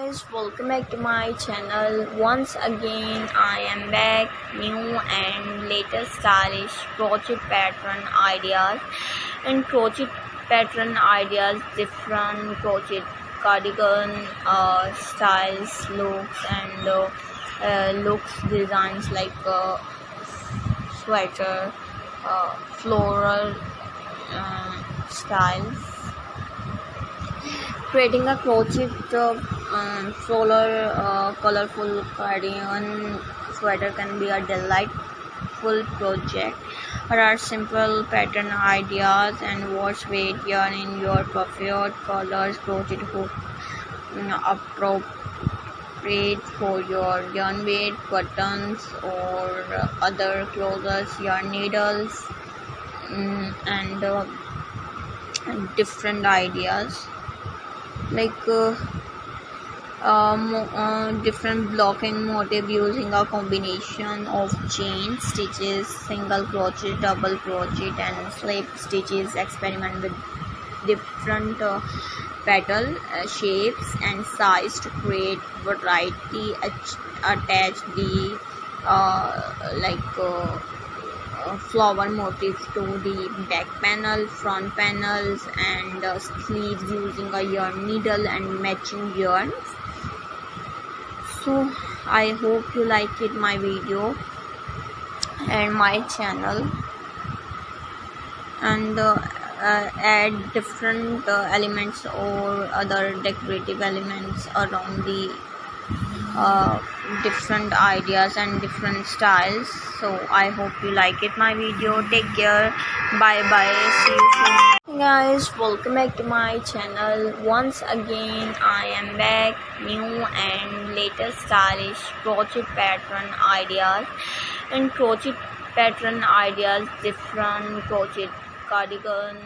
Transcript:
Guys, welcome back to my channel. Once again I am back, new and latest stylish crochet pattern ideas and crochet pattern ideas, different crochet cardigan styles, looks and looks designs like sweater, floral styles. Creating a crochet floral colorful cardigan sweater can be a delightful project. Here are simple pattern ideas and wash weight yarn in your preferred colors. Crochet hook appropriate for your yarn weight, buttons or other closures, yarn needles, and different ideas like different blocking motive using a combination of chain stitches, single crochet, double crochet and slip stitches. Experiment with different petal shapes and size to create variety. Attach the flower motifs to the back panel, front panels and sleeves using a yarn needle and matching yarns. So I hope you like it, my video and my channel, and add different elements or other decorative elements around the different ideas and different styles. So I hope you like it, my video. Take care, bye bye, see you soon. Guys, welcome back to my channel. Once again I am back, new and latest stylish crochet pattern ideas and crochet pattern ideas, different crochet cardigan